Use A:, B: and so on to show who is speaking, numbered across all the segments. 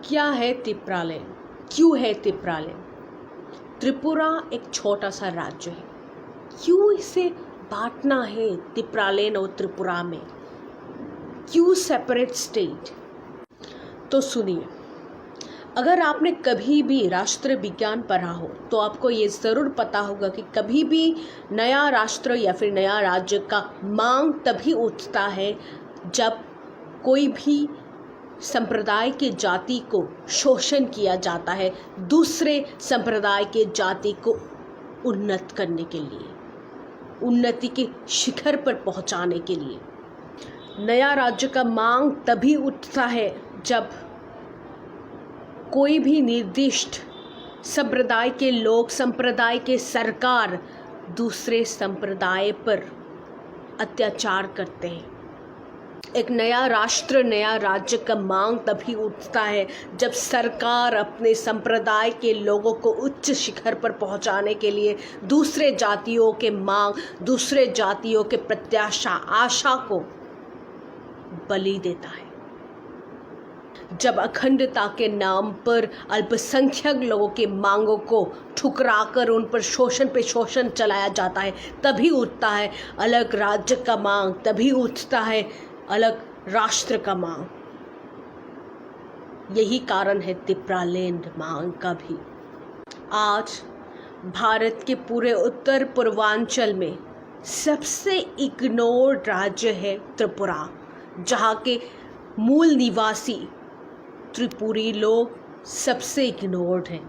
A: क्या है त्रिपुरालैंड? क्यों है त्रिपुरालैंड? त्रिपुरा एक छोटा सा राज्य है। क्यों इसे बांटना है त्रिपुरालैंड और त्रिपुरा में? क्यों सेपरेट स्टेट? तो सुनिए, अगर आपने कभी भी राष्ट्र विज्ञान पढ़ा हो तो आपको ये ज़रूर पता होगा कि कभी भी नया राष्ट्र या फिर नया राज्य का मांग तभी उठता है जब कोई भी संप्रदाय के जाति को शोषण किया जाता है दूसरे संप्रदाय के जाति को उन्नत करने के लिए, उन्नति के शिखर पर पहुंचाने के लिए। नया राज्य का मांग तभी उठता है जब कोई भी निर्दिष्ट संप्रदाय के लोग, संप्रदाय के सरकार दूसरे संप्रदाय पर अत्याचार करते हैं। एक नया राष्ट्र, नया राज्य का मांग तभी उठता है जब सरकार अपने संप्रदाय के लोगों को उच्च शिखर पर पहुंचाने के लिए दूसरे जातियों के मांग, दूसरे जातियों के प्रत्याशा, आशा को बलि देता है। जब अखंडता के नाम पर अल्पसंख्यक लोगों के मांगों को ठुकराकर उन पर शोषण पे शोषण चलाया जाता है, तभी उठता है अलग राज्य का मांग, तभी उठता है अलग राष्ट्र का मांग। यही कारण है त्रिपुरालैंड मांग का भी। आज भारत के पूरे उत्तर पूर्वांचल में सबसे इग्नोर्ड राज्य है त्रिपुरा, जहाँ के मूल निवासी त्रिपुरी लोग सबसे इग्नोर्ड हैं।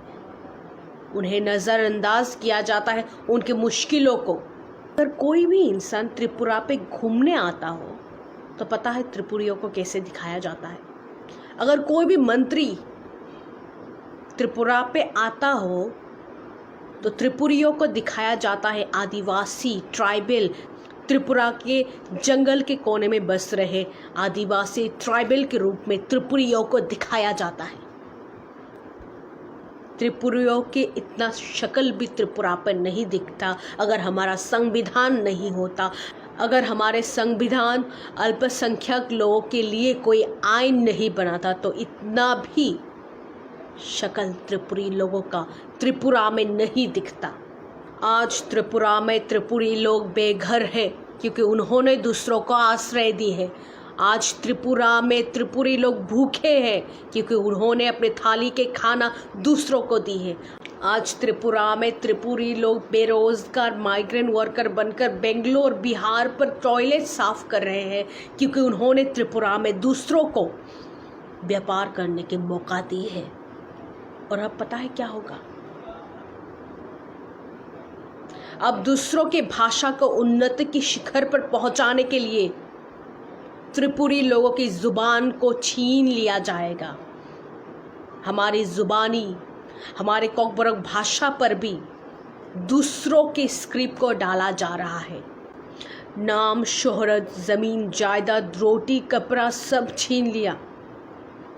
A: उन्हें नज़रअंदाज किया जाता है, उनकी मुश्किलों को। अगर कोई भी इंसान त्रिपुरा पे घूमने आता हो तो पता है त्रिपुरियों को कैसे दिखाया जाता है। अगर कोई भी मंत्री त्रिपुरा पे आता हो तो त्रिपुरियों को दिखाया जाता है आदिवासी, ट्राइबल, त्रिपुरा के जंगल के कोने में बस रहे आदिवासी, ट्राइबल के रूप में त्रिपुरियों को दिखाया जाता है। त्रिपुरियों के इतना शक्ल भी त्रिपुरा पर नहीं दिखता। अगर हमारा संविधान नहीं होता, अगर हमारे संविधान अल्पसंख्यक लोगों के लिए कोई आइन नहीं बनाता तो इतना भी शक्ल त्रिपुरी लोगों का त्रिपुरा में नहीं दिखता। आज त्रिपुरा में त्रिपुरी लोग बेघर हैं क्योंकि उन्होंने दूसरों को आश्रय दी है। आज त्रिपुरा में त्रिपुरी लोग भूखे हैं क्योंकि उन्होंने अपने थाली के खाना दूसरों को दी है। आज त्रिपुरा में त्रिपुरी लोग बेरोजगार माइग्रेंट वर्कर बनकर बेंगलोर, बिहार पर टॉयलेट साफ कर रहे हैं क्योंकि उन्होंने त्रिपुरा में दूसरों को व्यापार करने के मौका दी है। और अब पता है क्या होगा? अब दूसरों के भाषा को उन्नति की शिखर पर पहुंचाने के लिए त्रिपुरी लोगों की जुबान को छीन लिया जाएगा। हमारी जुबानी, हमारे कोकबोरोक भाषा पर भी दूसरों के स्क्रिप्ट को डाला जा रहा है। नाम, शोहरत, ज़मीन, जायदाद, रोटी, कपड़ा सब छीन लिया,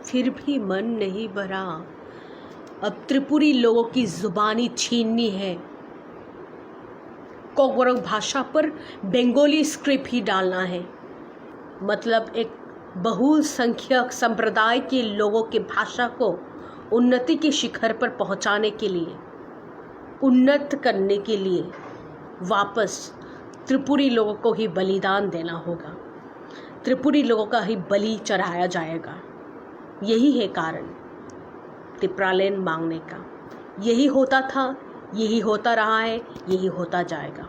A: फिर भी मन नहीं भरा। अब त्रिपुरी लोगों की जुबानी छीननी है। कोकबोरोक भाषा पर बंगाली स्क्रिप्ट ही डालना है। मतलब एक बहुसंख्यक संप्रदाय के लोगों के भाषा को उन्नति के शिखर पर पहुंचाने के लिए, उन्नत करने के लिए वापस त्रिपुरी लोगों को ही बलिदान देना होगा। त्रिपुरी लोगों का ही बलि चढ़ाया जाएगा। यही है कारण त्रिपुरालैंड मांगने का। यही होता था, यही होता रहा है, यही होता जाएगा।